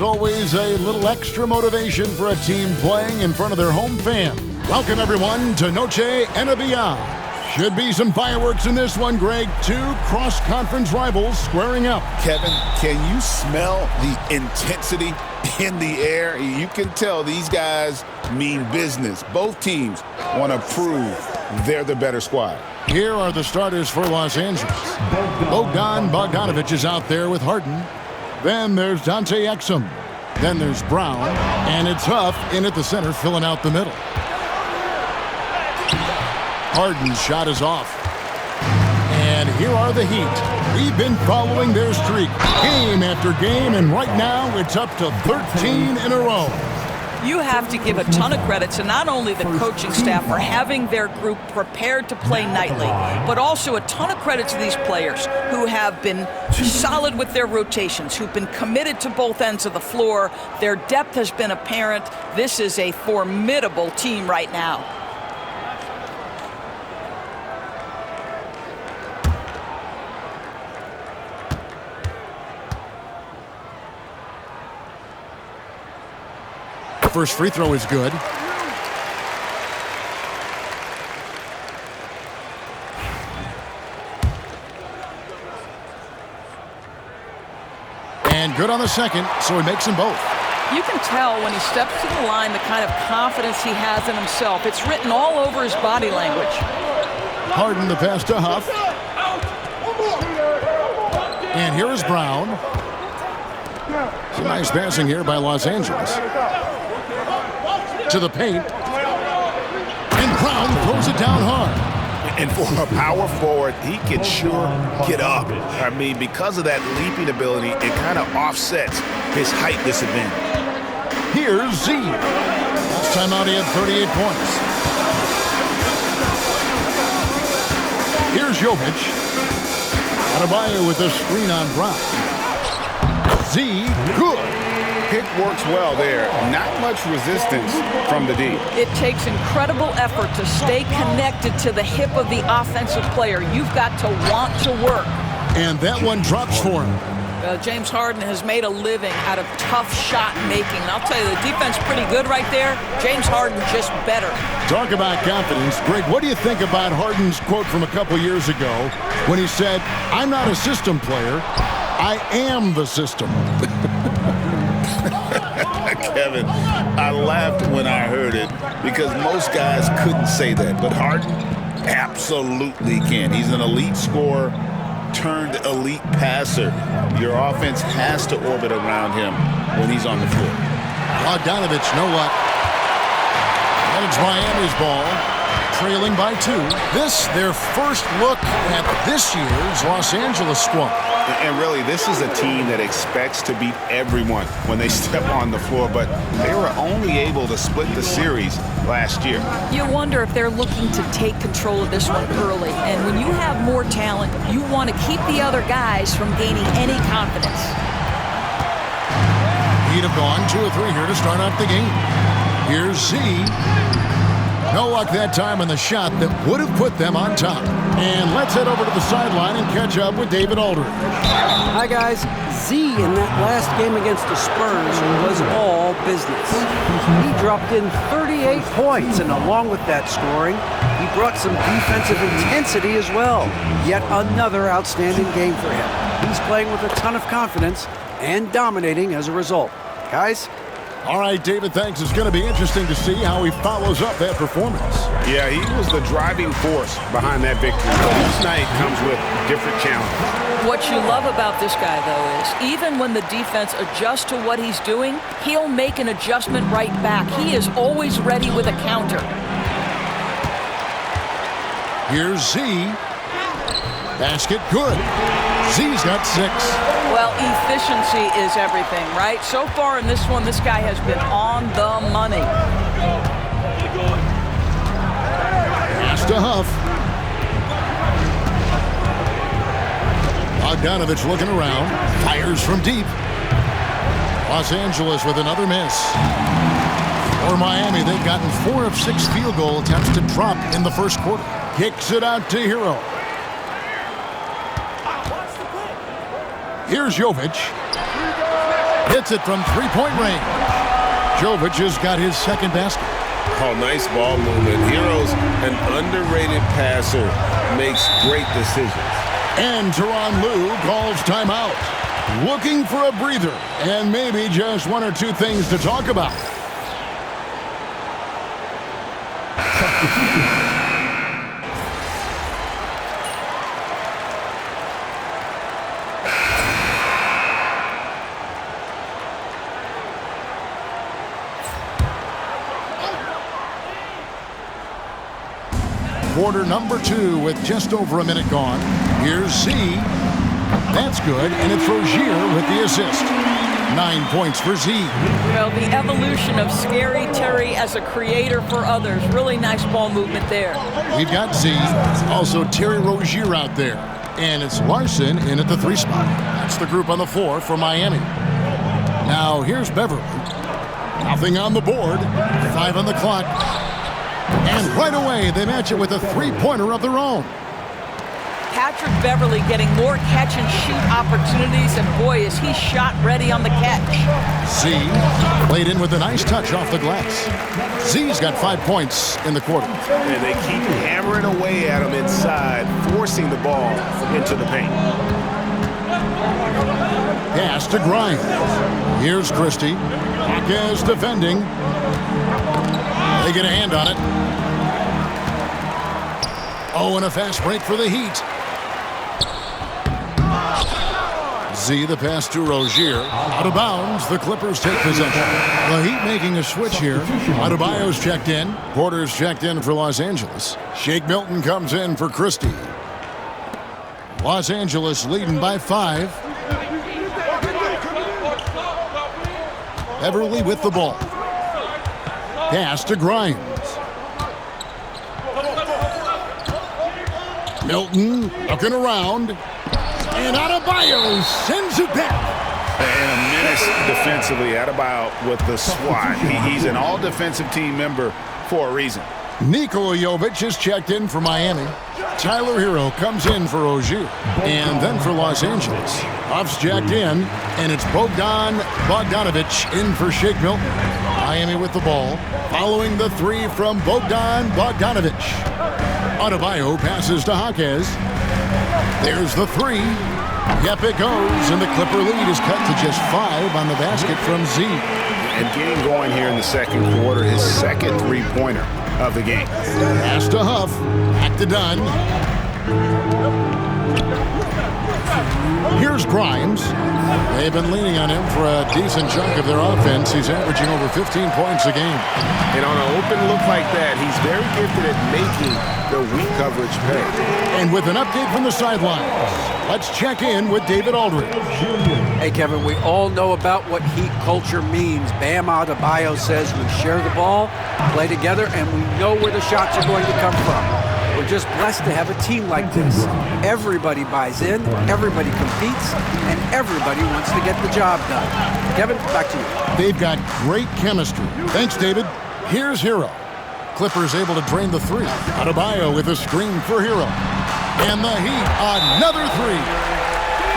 Always a little extra motivation for a team playing in front of their home fan. Welcome, everyone, to Noche and Beyond. Should be some fireworks in this one, Greg. Two cross-conference rivals squaring up. Kevin, can you smell the intensity in the air? You can tell these guys mean business. Both teams want to prove they're the better squad. Here are the starters for Los Angeles. Bogdan Bogdanovic is out there with Harden. Then there's Dante Exum. Then there's Brown. And it's Huff in at the center, filling out the middle. Harden's shot is off. And here are the Heat. We've been following their streak game after game, and right now it's up to 13 in a row. You have to give a ton of credit to not only the coaching staff for having their group prepared to play nightly, but also a ton of credit to these players who have been solid with their rotations, who've been committed to both ends of the floor. Their depth has been apparent. This is a formidable team right now. First free throw is good. And good on the second, so he makes them both. You can tell when he steps to the line the kind of confidence he has in himself. It's written all over his body language. Harden the pass to Huff. And here is Brown. Some nice passing here by Los Angeles. To the paint. And Brown throws it down hard. And for a power forward, he can sure get up. I mean, because of that leaping ability, it kind of offsets his height disadvantage. Here's Z. Last time out, he had 38 points. Here's Jovic. Adebayo with the screen on Brown. Z, good. Pick works well there. Not much resistance from the D. It takes incredible effort to stay connected to the hip of the offensive player. You've got to want to work. And that one drops for him. James Harden has made a living out of tough shot making. And I'll tell you, the defense pretty good right there. James Harden just better. Talk about confidence. Greg, what do you think about Harden's quote from a couple years ago when he said, "I'm not a system player, I am the system"? Kevin, I laughed when I heard it because most guys couldn't say that, but Harden absolutely can. He's an elite scorer turned elite passer. Your offense has to orbit around him when he's on the floor. Bogdanovic, no luck. And it's Miami's ball, trailing by 2. This, their first look at this year's Los Angeles squad. And really, this is a team that expects to beat everyone when they step on the floor, but they were only able to split the series last year. You wonder if they're looking to take control of this one early. And when you have more talent, you want to keep the other guys from gaining any confidence. He'd have gone 2 or 3 here to start out the game. Here's Z. No luck that time on the shot that would have put them on top. And let's head over to the sideline and catch up with David Aldridge. Hi, guys. Z in that last game against the Spurs was all business. He dropped in 38 points, and along with that scoring, he brought some defensive intensity as well. Yet another outstanding game for him. He's playing with a ton of confidence and dominating as a result. Guys? All right, David, thanks. It's going to be interesting to see how he follows up that performance. Yeah, he was the driving force behind that victory. Each night comes with different challenges. What you love about this guy, though, is even when the defense adjusts to what he's doing, he'll make an adjustment right back. He is always ready with a counter. Here's Z. Basket good. Z's got 6. Well, efficiency is everything, right? So far in this one, this guy has been on the money. Pass to Huff. Bogdanovic looking around. Fires from deep. Los Angeles with another miss. For Miami, they've gotten 4 of 6 field goal attempts to drop in the first quarter. Kicks it out to Hero. Here's Jovic. Hits it from three-point range. Jovic has got his second basket. Oh, nice ball movement. Hero's an underrated passer, makes great decisions. And Tyronn Lue calls timeout. Looking for a breather and maybe just one or two things to talk about. Quarter number 2 with just over a minute gone. Here's Z. That's good, and it's Rozier with the assist. 9 points for Z. Well, the evolution of Scary Terry as a creator for others. Really nice ball movement there. We've got Z, also Terry Rozier out there. And it's Larson in at the 3 spot. That's the group on the 4 for Miami. Now here's Beverly. Nothing on the board. 5 on the clock. And right away, they match it with a 3-pointer of their own. Patrick Beverly getting more catch-and-shoot opportunities, and boy, is he shot ready on the catch. Z played in with a nice touch off the glass. Z's got 5 points in the quarter. And they keep hammering away at him inside, forcing the ball into the paint. Pass to Grimes. Here's Christie. Jaquez defending. They get a hand on it. Oh, and a fast break for the Heat. Z, the pass to Rozier. Out of bounds, the Clippers take possession. The Heat making a switch here. Adebayo's checked in. Porter's checked in for Los Angeles. Shake Milton comes in for Christie. Los Angeles leading by 5. Beverly with the ball. Pass to Grimes. Milton looking around. And Adebayo sends it back. And a menace defensively. Adebayo with the swat. He's an all-defensive team member for a reason. Nikola Jovic is checked in for Miami. Tyler Hero comes in for Rozier. And then for Los Angeles. Huff's checked in. And it's Bogdan Bogdanovic in for Shake Milton. Miami with the ball. Following the 3 from Bogdan Bogdanovic. Adebayo passes to Jaquez. There's the 3. Yep, it goes, and the Clipper lead is cut to just 5 on the basket from Z. And getting going here in the second quarter, his second 3-pointer of the game. Pass to Huff. Back to Dunn. Here's Grimes. They've been leaning on him for a decent chunk of their offense. He's averaging over 15 points a game. And on an open look like that, he's very gifted at making the weak coverage pay. And with an update from the sidelines, let's check in with David Aldridge. Hey, Kevin, we all know about what Heat culture means. Bam Adebayo says we share the ball, play together, and we know where the shots are going to come from. We're just blessed to have a team like this. Everybody buys in, everybody competes, and everybody wants to get the job done. Kevin, back to you. They've got great chemistry. Thanks, David. Here's Hero. Clippers able to drain the 3. Adebayo with a screen for Hero. And the Heat, another 3.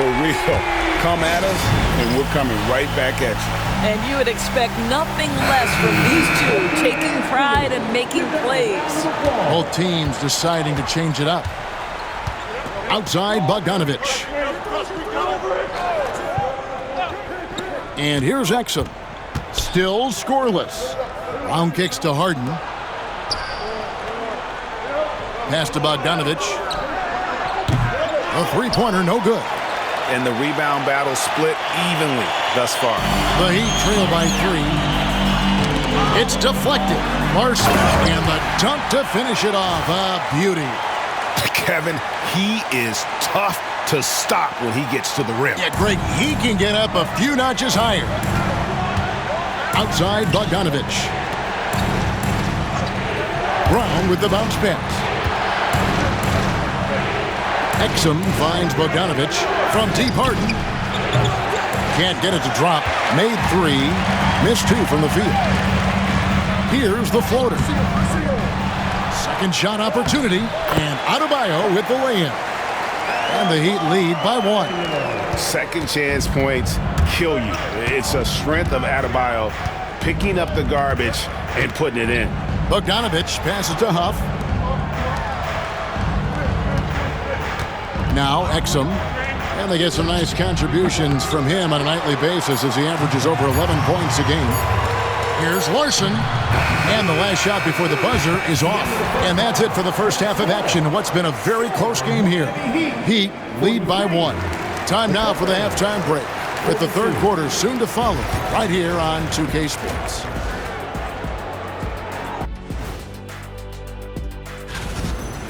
We're real. Come at us, and we're coming right back at you. And you would expect nothing less from these two, taking pride and making plays. Both teams deciding to change it up. Outside, Bogdanovic. And here's Exum. Still scoreless. Round kicks to Harden. Pass to Bogdanovic. A 3-pointer, no good. And the rebound battle split evenly thus far. The Heat trail by 3. It's deflected. Larson and the dunk to finish it off. A beauty. Kevin, he is tough to stop when he gets to the rim. Yeah, Greg, he can get up a few notches higher. Outside, Bogdanovic. Brown with the bounce pass. Exum finds Bogdanovic from deep. Harden. Can't get it to drop. Made 3. Missed 2 from the field. Here's the floater. Second shot opportunity. And Adebayo with the lay-in. And the Heat lead by 1. Second chance points kill you. It's a strength of Adebayo picking up the garbage and putting it in. Bogdanovich passes to Huff. Now Exum. And they get some nice contributions from him on a nightly basis as he averages over 11 points a game. Here's Larson. And the last shot before the buzzer is off. And that's it for the first half of action. What's been a very close game here. Heat lead by 1. Time now for the halftime break, with the third quarter soon to follow right here on 2K Sports.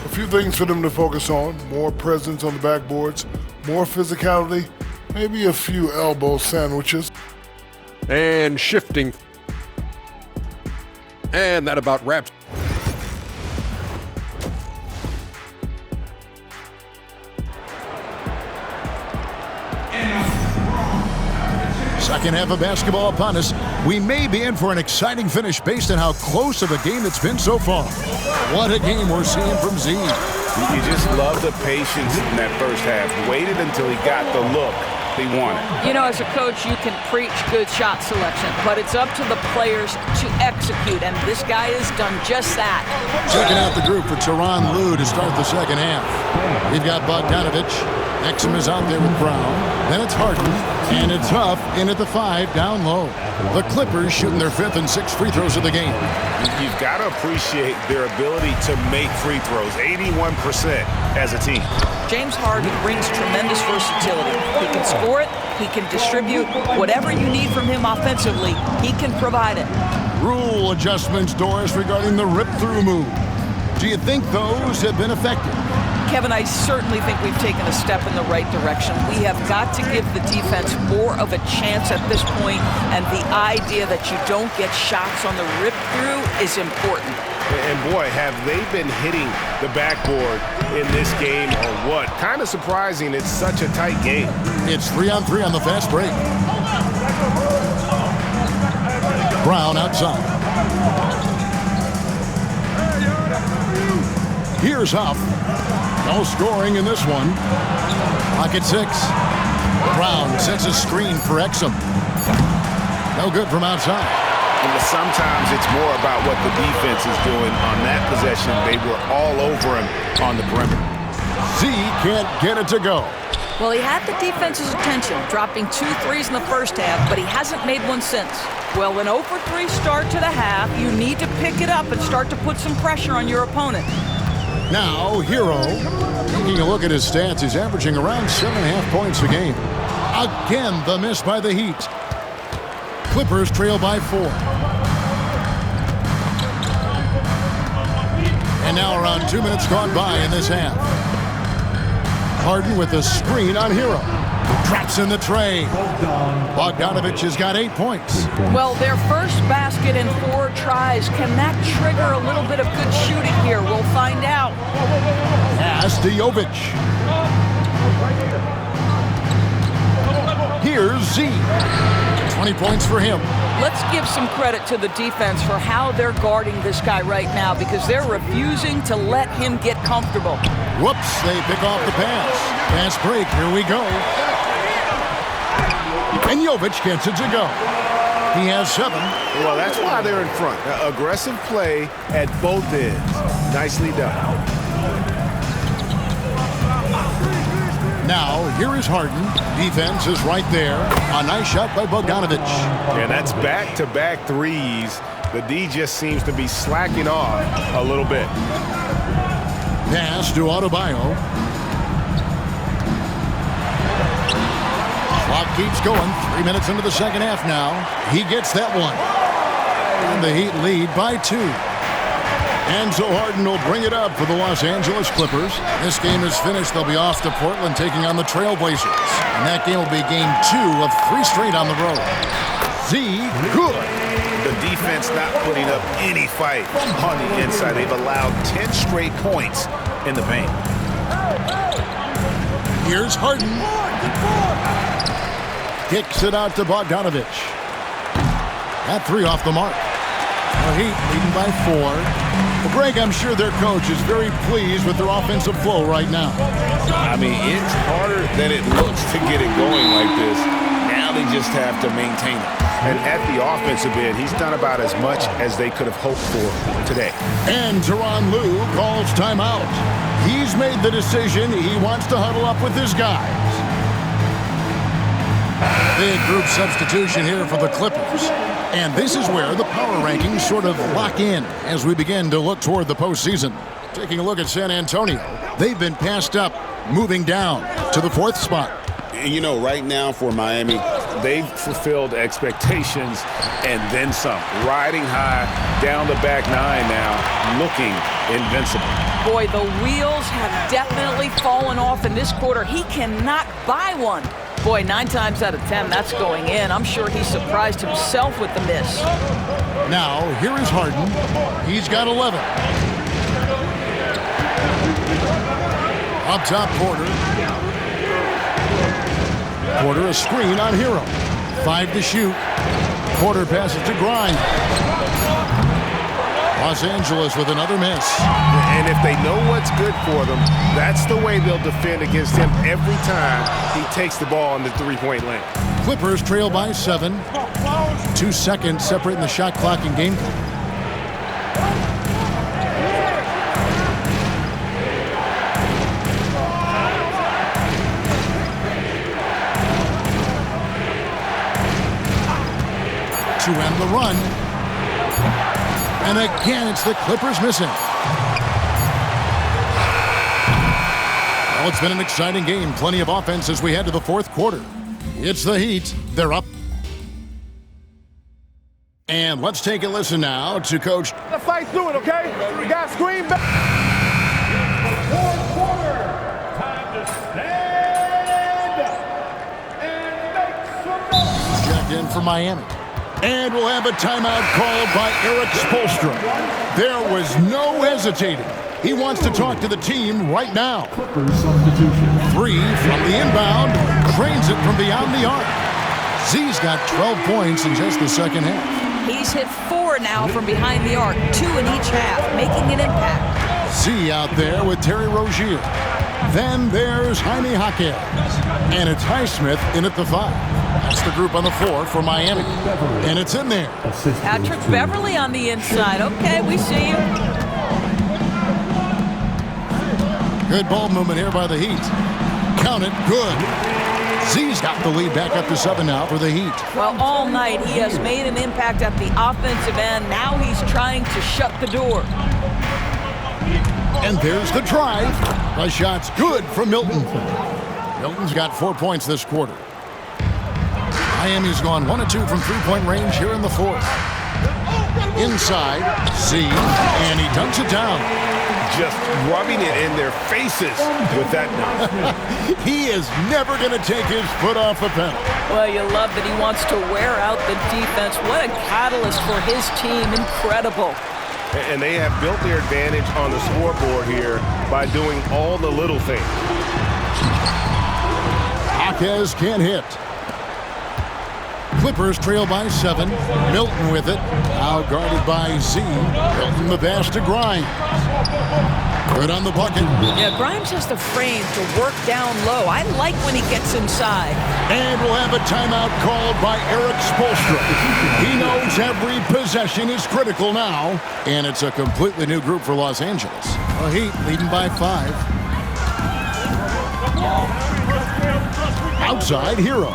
A few things for them to focus on. More presence on the backboards, more physicality, maybe a few elbow sandwiches. And shifting. And that about wraps. Second half of basketball upon us. We may be in for an exciting finish based on how close of a game it's been so far. What a game we're seeing from Z. You just love the patience in that first half. Waited until he got the look he wanted. You know, as a coach, you can preach good shot selection, but it's up to the players to execute, and this guy has done just that. Checking out the group for Tyronn Lue to start the second half. We've got Bogdanovich. Exum is out there with Brown. Then it's Harden. And it's Huff in at the 5, down low. The Clippers shooting their 5th and 6th free throws of the game. You've got to appreciate their ability to make free throws, 81% as a team. James Harden brings tremendous versatility. He can score it, he can distribute. Whatever you need from him offensively, he can provide it. Rule adjustments, Doris, regarding the rip-through move. Do you think those have been effective? Kevin, I certainly think we've taken a step in the right direction. We have got to give the defense more of a chance at this point, and the idea that you don't get shots on the rip-through is important. And boy, have they been hitting the backboard in this game or what? Kind of surprising, it's such a tight game. It's 3-on-3 on the fast break. Brown outside. Here's Huff. No scoring in this one. Pocket 6. Brown sets a screen for Exum. No good from outside. And sometimes it's more about what the defense is doing on that possession. They were all over him on the perimeter. Z can't get it to go. Well, he had the defense's attention, dropping 2 threes in the first half, but he hasn't made one since. Well, an 0 for 3 start to the half, you need to pick it up and start to put some pressure on your opponent. Now, Hero, taking a look at his stats, he's averaging around 7.5 points a game. Again, the miss by the Heat. Clippers trail by 4. And now around 2 minutes gone by in this half. Harden with the screen on Hero. Traps in the tray. Bogdanovich has got 8 points. Well, their first basket in 4 tries. Can that trigger a little bit of good shooting here? We'll find out. Pass to Jovic. Here's Z. 20 points for him. Let's give some credit to the defense for how they're guarding this guy right now, because they're refusing to let him get comfortable. Whoops, they pick off the pass. Pass break, here we go. And Jovic gets it to go. He has 7. Well, that's why they're in front. Aggressive play at both ends. Nicely done. Now, here is Harden. Defense is right there. A nice shot by Bogdanovich. And that's back-to-back threes. The D just seems to be slacking off a little bit. Pass to Adebayo. Clock keeps going. 3 minutes into the second half now. He gets that one. And the Heat lead by 2. And so Harden will bring it up for the Los Angeles Clippers. This game is finished. They'll be off to Portland taking on the Trailblazers. And that game will be game 2 of 3 straight on the road. Z, good. The defense not putting up any fight on the inside. They've allowed 10 straight points in the paint. Here's Harden. Kicks it out to Bogdanovich. That 3 off the mark. The Heat leading by 4. Well, Greg, I'm sure their coach is very pleased with their offensive flow right now. I mean, it's harder than it looks to get it going like this. Now they just have to maintain it. And at the offensive end, he's done about as much as they could have hoped for today. And Tyronn Lue calls timeout. He's made the decision. He wants to huddle up with his guys. Big group substitution here for the Clippers. And this is where the power rankings sort of lock in as we begin to look toward the postseason. Taking a look at San Antonio, they've been passed up, moving down to the 4th spot. You know, right now for Miami, They've fulfilled expectations and then some. Riding high down the back 9 now, looking invincible. Boy, the wheels have definitely fallen off in this quarter. He cannot buy one. Boy, 9 times out of 10, that's going in. I'm sure he surprised himself with the miss. Now, here is Harden. He's got 11. Up top, Porter. Porter a screen on Hero. 5 to shoot. Porter passes to Grimes. Los Angeles with another miss. And if they know what's good for them, that's the way they'll defend against him every time he takes the ball in the three-point lane. Clippers trail by 7. 2 seconds separating the shot clock and game clock. To end the run. And again, it's the Clippers missing. Well, it's been an exciting game. Plenty of offense as we head to the 4th quarter. It's the Heat. They're up. And let's take a listen now to Coach. Let's fight through it, okay? We got screen back. 4th quarter. Time to stand and make some noise. Checked in for Miami. And we'll have a timeout called by Erik Spoelstra. There was no hesitating. He wants to talk to the team right now. 3 from the inbound. Trains it from beyond the arc. Z's got 12 points in just the second half. He's hit 4 now from behind the arc, 2 in each half, making an impact. Z out there with Terry Rozier. Then there's Jaime Jaquez. And it's Highsmith in at the 5. That's the group on the floor for Miami. And it's in there. Patrick Beverly on the inside. Okay, we see you. Good ball movement here by the Heat. Count it. Good. Z's got the lead back up to 7 now for the Heat. Well, all night he has made an impact at the offensive end. Now he's trying to shut the door. And there's the drive. The shot's good from Milton. Milton's got 4 points this quarter. Miami's gone 1 of 2 from three-point range here in the 4th. Inside, Z, and he dunks it down. Just rubbing it in their faces with that. He is never going to take his foot off the pedal. Well, you love that he wants to wear out the defense. What a catalyst for his team. Incredible. And they have built their advantage on the scoreboard here by doing all the little things. Jaquez can't hit. Clippers trail by 7. Milton with it. Now guarded by Z. Milton the pass to Grimes. Good on the bucket. Yeah, Grimes has the frame to work down low. I like when he gets inside. And we'll have a timeout called by Erik Spoelstra. He knows every possession is critical now. And it's a completely new group for Los Angeles. The Heat leading by 5. Outside, Hero.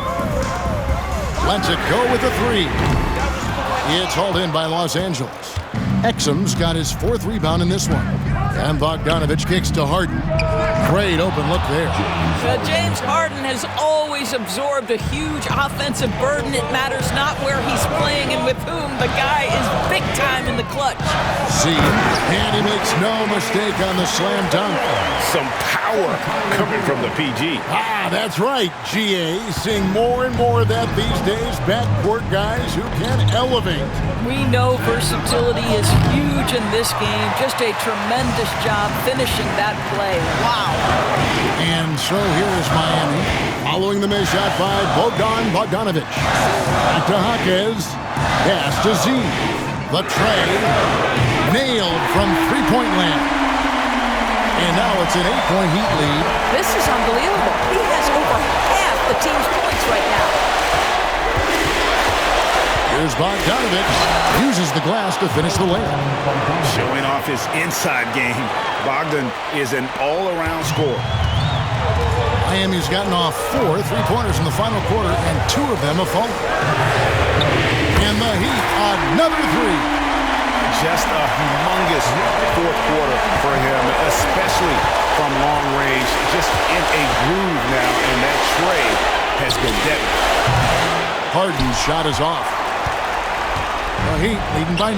Lets it go with a 3. It's hauled in by Los Angeles. Exum's got his 4th rebound in this one. And Bogdanović kicks to Harden. Great open look there. James Harden has always absorbed a huge offensive burden. It matters not where he's playing and with whom. The guy is big time in the clutch. See, and he makes no mistake on the slam dunk. Some power coming from the PG. That's right, GA. Seeing more and more of that these days. Backcourt guys who can elevate. We know versatility is huge in this game. Just a tremendous job finishing that play. Wow. And so here is Miami. Following the miss shot by Bogdanović. Back to Jaquez. Pass to Z. The tray. Nailed from three-point land. And now it's an 8-point Heat lead. This is unbelievable. He has over half the team's points right now. Here's Bogdanovich. Uses the glass to finish the layup. Showing off his inside game. Bogdan is an all-around scorer. Miami's gotten off 4 3-pointers in the final quarter, and 2 of them have fallen. And the Heat, another 3. Just a humongous fourth quarter for him, especially from long range. Just in a groove now, and that trade has been deadly. Harden's shot is off. The Heat leading by 9.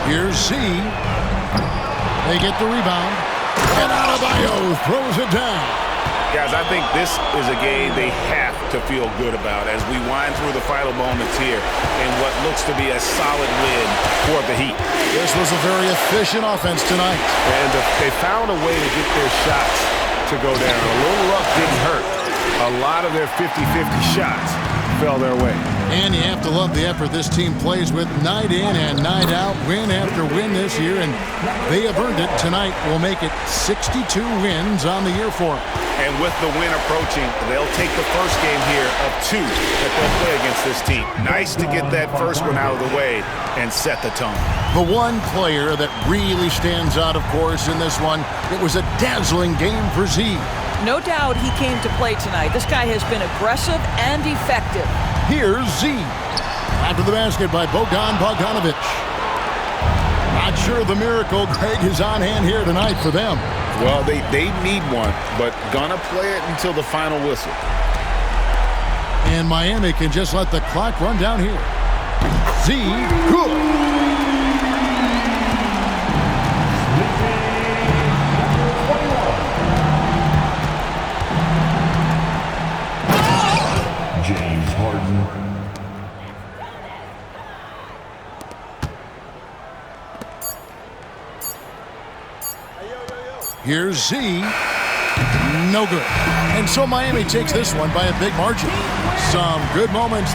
Here's Z. They get the rebound. And Adebayo throws it down. Guys, I think this is a game they have to feel good about as we wind through the final moments here in what looks to be a solid win for the Heat. This was a very efficient offense tonight. And they found a way to get their shots to go down. A little rough didn't hurt. A lot of their 50-50 shots fell their way. And you have to love the effort this team plays with night in and night out, win after win this year, and they have earned it. Tonight will make it 62 wins on the year for them. And with the win approaching, they'll take the first game here of 2 that they'll play against this team. Nice to get that first one out of the way and set the tone. The one player that really stands out, of course, in this one, it was a dazzling game for Z. No doubt he came to play tonight. This guy has been aggressive and effective. Here's Z. After the basket by Bogdan Bogdanovich. Not sure the miracle, Greg, is on hand here tonight for them. Well, they need one, but gonna play it until the final whistle. And Miami can just let the clock run down here. Z, good. James Harden. Here's Z. No good. And so Miami takes this one by a big margin. Some good moments.